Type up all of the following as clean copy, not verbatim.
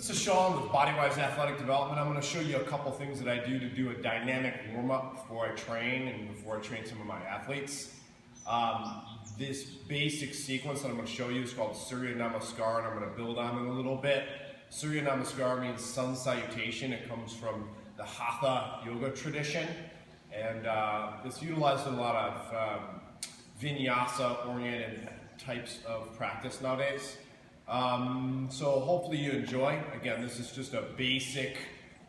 This is Sean with Bodywise Athletic Development. I'm going to show you a couple things that I do a dynamic warm-up before I train and before I train some of my athletes. This basic sequence that I'm going to show you is called Surya Namaskar, and I'm going to build on it a little bit. Surya Namaskar means sun salutation. It comes from the Hatha Yoga tradition, and this utilizes a lot of vinyasa-oriented types of practice nowadays. So hopefully you enjoy. Again, this is just a basic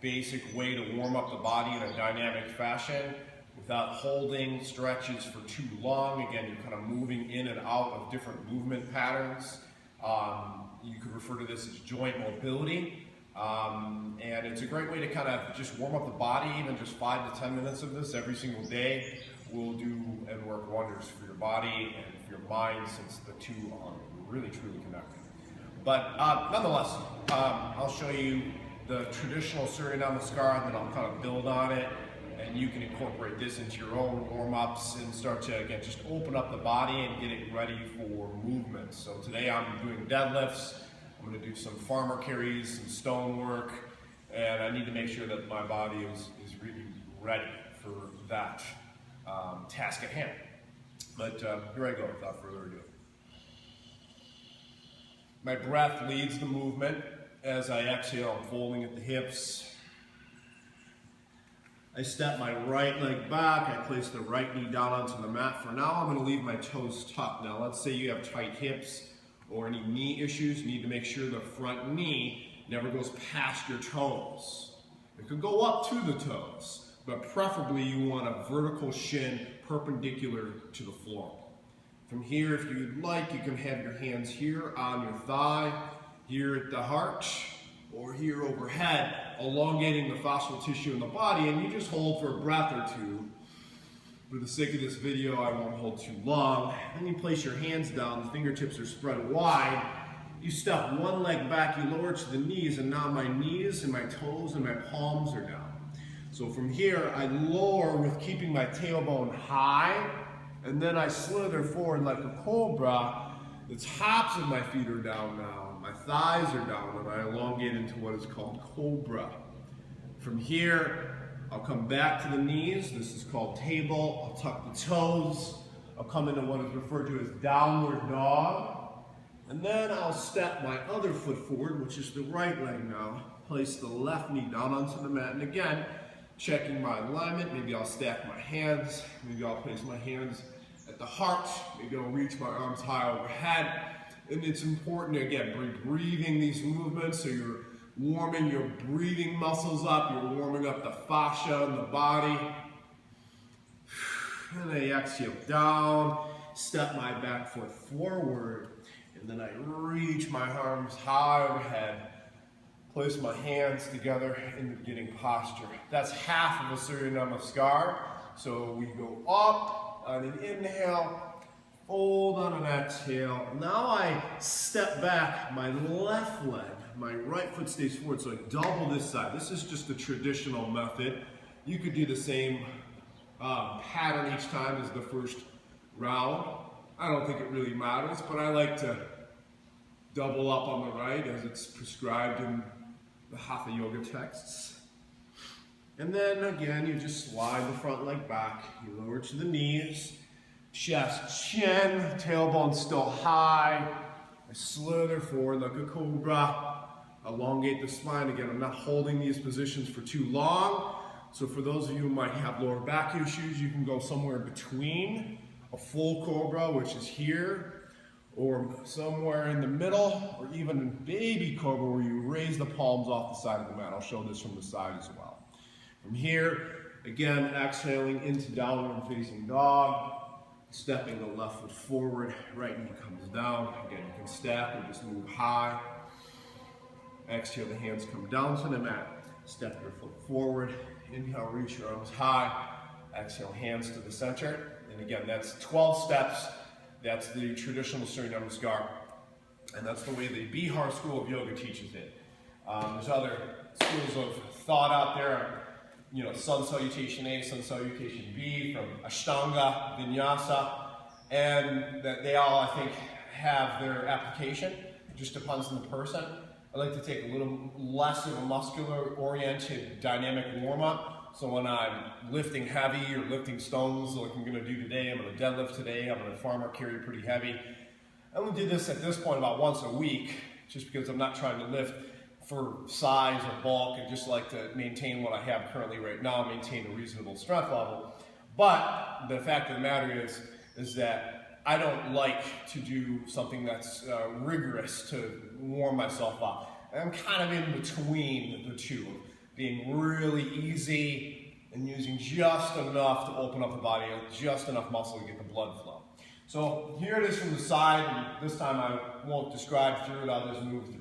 way to warm up the body in a dynamic fashion without holding stretches for too long. Again, you're kind of moving in and out of different movement patterns. You could refer to this as joint mobility. And it's a great way to kind of just warm up the body. Even just 5 to 10 minutes of this every single day will do and work wonders for your body and for your mind, since the two are really truly connected. But nonetheless, I'll show you the traditional Surya Namaskar, and then I'll kind of build on it, and you can incorporate this into your own warm-ups and start to, again, just open up the body and get it ready for movement. So today I'm doing deadlifts, I'm going to do some farmer carries, some stone work, and I need to make sure that my body is really ready for that task at hand. But here I go without further ado. My breath leads the movement. As I exhale, I'm folding at the hips. I step my right leg back. I place the right knee down onto the mat. For now, I'm going to leave my toes tucked. Now, let's say you have tight hips or any knee issues. You need to make sure the front knee never goes past your toes. It could go up to the toes, but preferably you want a vertical shin perpendicular to the floor. From here, if you'd like, you can have your hands here on your thigh, here at the heart, or here overhead, elongating the fascial tissue in the body, and you just hold for a breath or two. For the sake of this video, I won't hold too long. Then you place your hands down, the fingertips are spread wide. You step one leg back, you lower to the knees, and now my knees and my toes and my palms are down. So from here, I lower with keeping my tailbone high, and then I slither forward like a cobra. The tops of my feet are down now. My thighs are down, and I elongate into what is called cobra. From here, I'll come back to the knees. This is called table. I'll tuck the toes. I'll come into what is referred to as downward dog. And then I'll step my other foot forward, which is the right leg now. Place the left knee down onto the mat. And again, checking my alignment. Maybe I'll stack my hands. Maybe I'll place my hands at the heart. Maybe I'll reach my arms high overhead. And it's important to, again, be breathing these movements, so you're warming your breathing muscles up. You're warming up the fascia in the body. And I exhale down, step my back foot forward, and then I reach my arms high overhead. Place my hands together in the beginning posture. That's half of a Surya Namaskar. So we go up on an inhale, fold on an exhale. Now I step back, my left leg, my right foot stays forward, so I double this side. This is just the traditional method. You could do the same pattern each time as the first round. I don't think it really matters, but I like to double up on the right as it's prescribed in the Hatha Yoga texts. And then again, you just slide the front leg back, you lower to the knees, chest, chin, tailbone still high. I slither forward like a cobra, elongate the spine. Again, I'm not holding these positions for too long. So for those of you who might have lower back issues, you can go somewhere between a full cobra, which is here, or somewhere in the middle, or even a baby cobra where you raise the palms off the side of the mat. I'll show this from the side as well. From here, again, exhaling into downward facing dog, stepping the left foot forward, right knee comes down. Again, you can stack or just move high. Exhale, the hands come down to the mat. Step your foot forward. Inhale, reach your arms high. Exhale, hands to the center. And again, that's 12 steps. That's the traditional Surya Namaskar. And that's the way the Bihar School of Yoga teaches it. There's other schools of thought out there. You know, sun salutation A, sun salutation B, from Ashtanga, Vinyasa, and that they all, I think, have their application. It just depends on the person. I like to take a little less of a muscular-oriented dynamic warm-up. So when I'm lifting heavy or lifting stones like I'm going to do today, I'm going to deadlift today, I'm going to farmer carry pretty heavy. I'm going to do this at this point about once a week, just because I'm not trying to lift for size or bulk. I just like to maintain what I have currently right now, maintain a reasonable strength level. But the fact of the matter is that I don't like to do something that's rigorous to warm myself up. I'm kind of in between the two, being really easy and using just enough to open up the body, just enough muscle to get the blood flow. So here it is from the side, and this time I won't describe through it, I'll just move through it.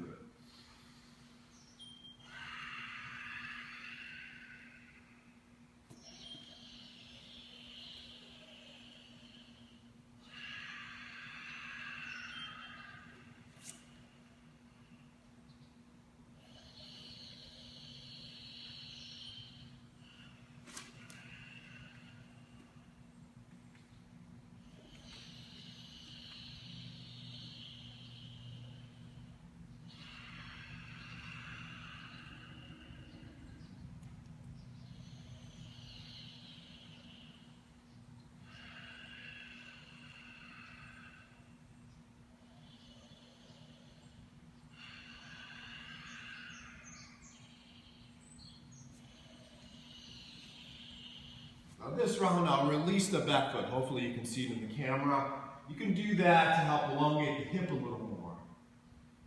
Now this round, I'll release the back foot. Hopefully you can see it in the camera. You can do that to help elongate the hip a little more.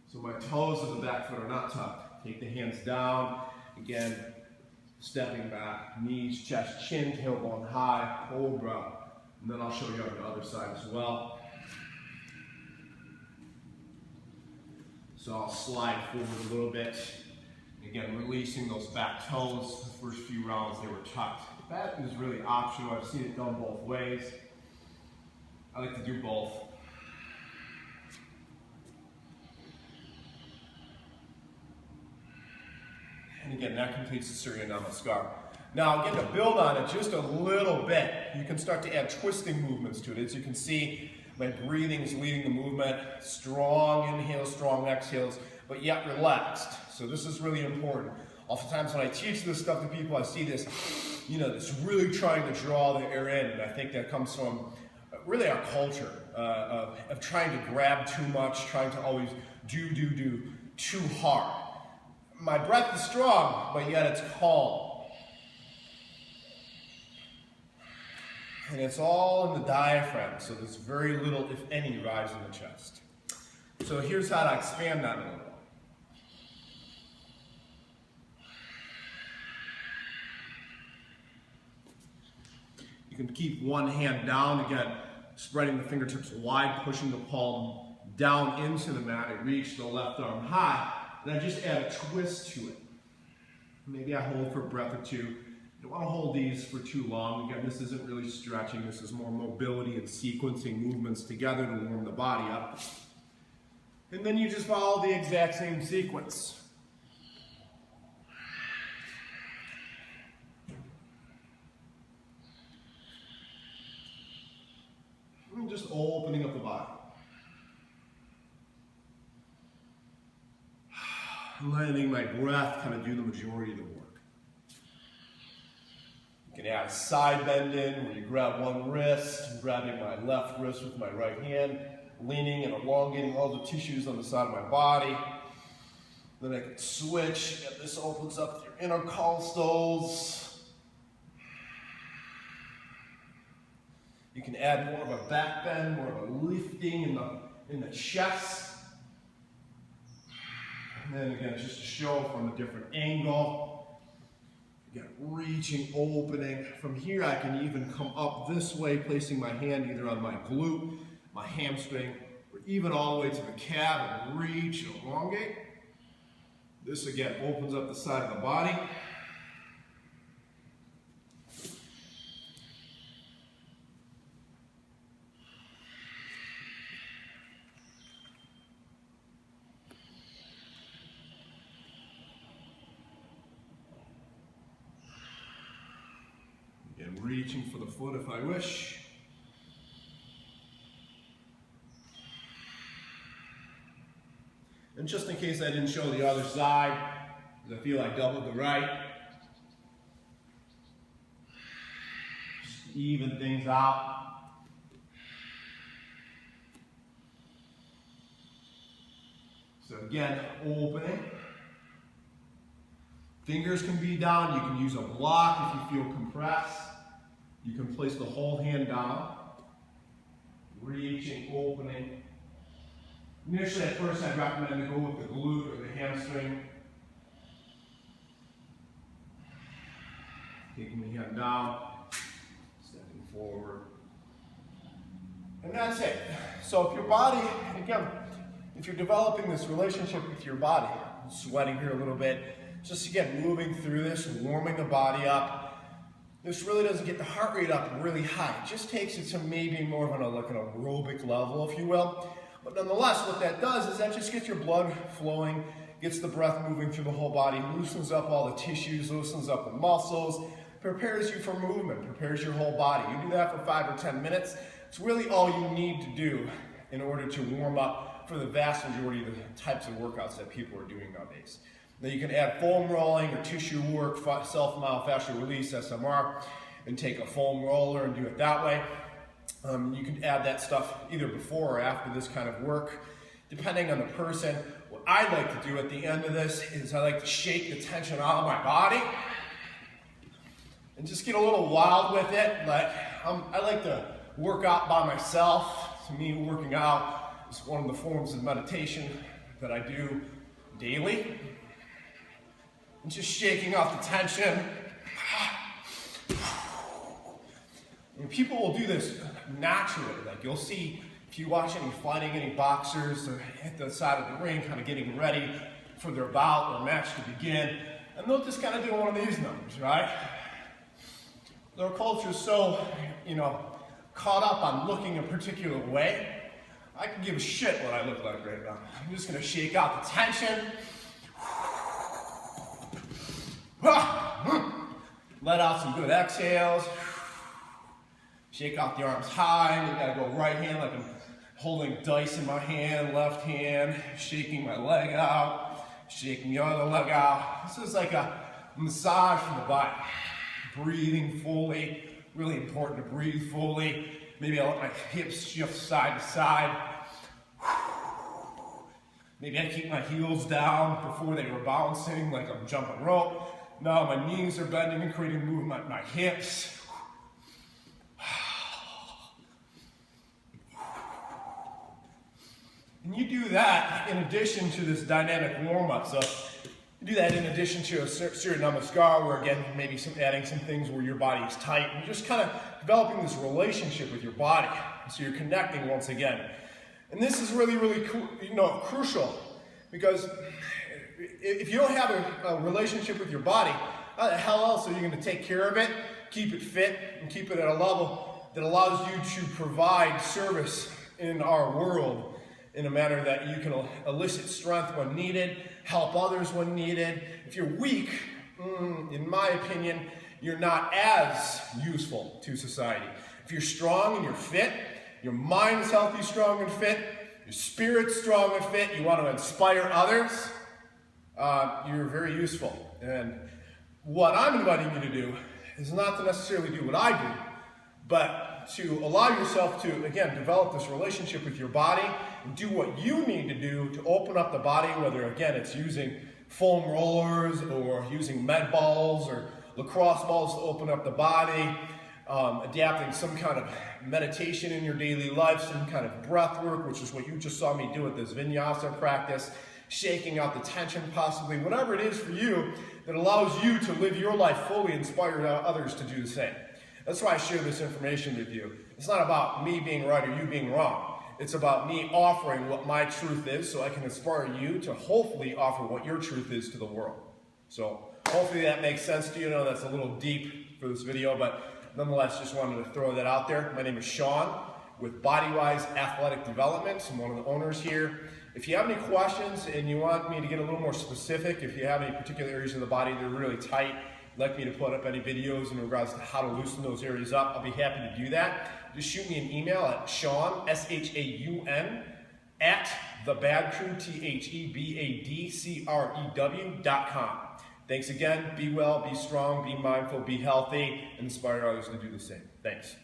So my toes of the back foot are not tucked. Take the hands down. Again, stepping back, knees, chest, chin, tailbone high, cobra. And then I'll show you on the other side as well. So I'll slide forward a little bit. Again, releasing those back toes. The first few rounds, they were tucked. That is really optional. I've seen it done both ways. I like to do both. And again, that completes the Surya Namaskar. Now, again, to build on it just a little bit, you can start to add twisting movements to it. As you can see, my breathing is leading the movement. Strong inhales, strong exhales, but yet relaxed. So this is really important. Oftentimes when I teach this stuff to people, I see this, this really trying to draw the air in, and I think that comes from really our culture of trying to grab too much, trying to always do too hard. My breath is strong, but yet it's calm. And it's all in the diaphragm, so there's very little, if any, rise in the chest. So here's how to expand that a little. You can keep one hand down, again, spreading the fingertips wide, pushing the palm down into the mat. I reach the left arm high, and I just add a twist to it. Maybe I hold for a breath or two. You don't want to hold these for too long. Again, this isn't really stretching. This is more mobility and sequencing movements together to warm the body up. And then you just follow the exact same sequence. And just opening up the body. Letting my breath kind of do the majority of the work. You can add a side bend in where you grab one wrist, I'm grabbing my left wrist with my right hand, leaning and elongating all the tissues on the side of my body. Then I can switch, and this opens up your intercostals. You can add more of a back bend, more of a lifting in the chest. And then again, just to show from a different angle. Again, reaching, opening. From here, I can even come up this way, placing my hand either on my glute, my hamstring, or even all the way to the calf, and reach and elongate. This again opens up the side of the body. Again, reaching for the foot if I wish. And just in case I didn't show the other side, because I feel I doubled the right, just even things out. So again, opening. Fingers can be down. You can use a block if you feel compressed. You can place the whole hand down. Reaching, opening. Initially, at first, I'd recommend to go with the glute or the hamstring. Taking the hand down, stepping forward. And that's it. So if your body, again, if you're developing this relationship with your body, I'm sweating here a little bit, just again, moving through this, warming the body up. This really doesn't get the heart rate up really high. It just takes it to maybe more of like an aerobic level, if you will. But nonetheless, what that does is that just gets your blood flowing, gets the breath moving through the whole body, loosens up all the tissues, loosens up the muscles, prepares you for movement, prepares your whole body. You do that for 5 or 10 minutes. It's really all you need to do in order to warm up for the vast majority of the types of workouts that people are doing nowadays. Now you can add foam rolling or tissue work, self-myofascial release, SMR, and take a foam roller and do it that way. You can add that stuff either before or after this kind of work, depending on the person. What I like to do at the end of this is I like to shake the tension out of my body and just get a little wild with it. Like I like to work out by myself. To me, working out is one of the forms of meditation that I do daily. And just shaking off the tension. And people will do this naturally. Like you'll see, if you watch any fighting, any boxers, they're at the side of the ring, kind of getting ready for their bout or match to begin, and they'll just kind of do one of these numbers, right? Their culture's so, caught up on looking a particular way. I can give a shit what I look like right now. I'm just gonna shake out the tension. Let out some good exhales. Shake out the arms high. You gotta go right hand like I'm holding dice in my hand, left hand, shaking my leg out, shaking the other leg out. This is like a massage for the body. Breathing fully, really important to breathe fully. Maybe I let my hips shift side to side. Maybe I keep my heels down before they were bouncing like I'm jumping rope. Now my knees are bending and creating movement, my hips. And you do that in addition to this dynamic warm-up. So you do that in addition to a Surya Namaskar, where again, maybe adding some things where your body is tight. And you're just kind of developing this relationship with your body. So you're connecting once again. And this is really, really crucial, because if you don't have a relationship with your body, how the hell else are you going to take care of it, keep it fit, and keep it at a level that allows you to provide service in our world in a manner that you can elicit strength when needed, help others when needed. If you're weak, in my opinion, you're not as useful to society. If you're strong and you're fit, your mind is healthy, strong, and fit, your spirit's strong and fit, you want to inspire others, you're very useful. And what I'm inviting you to do is not to necessarily do what I do, but to allow yourself to, again, develop this relationship with your body and do what you need to do to open up the body, whether, again, it's using foam rollers or using med balls or lacrosse balls to open up the body, adapting some kind of meditation in your daily life, some kind of breath work, which is what you just saw me do with this vinyasa practice, shaking out the tension possibly, whatever it is for you that allows you to live your life fully, inspire others to do the same. That's why I share this information with you. It's not about me being right or you being wrong. It's about me offering what my truth is so I can inspire you to hopefully offer what your truth is to the world. So hopefully that makes sense to you. I know that's a little deep for this video, but nonetheless, just wanted to throw that out there. My name is Sean with Bodywise Athletic Development. I'm one of the owners here. If you have any questions and you want me to get a little more specific, if you have any particular areas of the body that are really tight, like me to put up any videos in regards to how to loosen those areas up, I'll be happy to do that. Just shoot me an email at Sean, S-H-A-U-N, at thebadcrew, THEBADCREW.com. Thanks again. Be well, be strong, be mindful, be healthy, and inspire others to do the same. Thanks.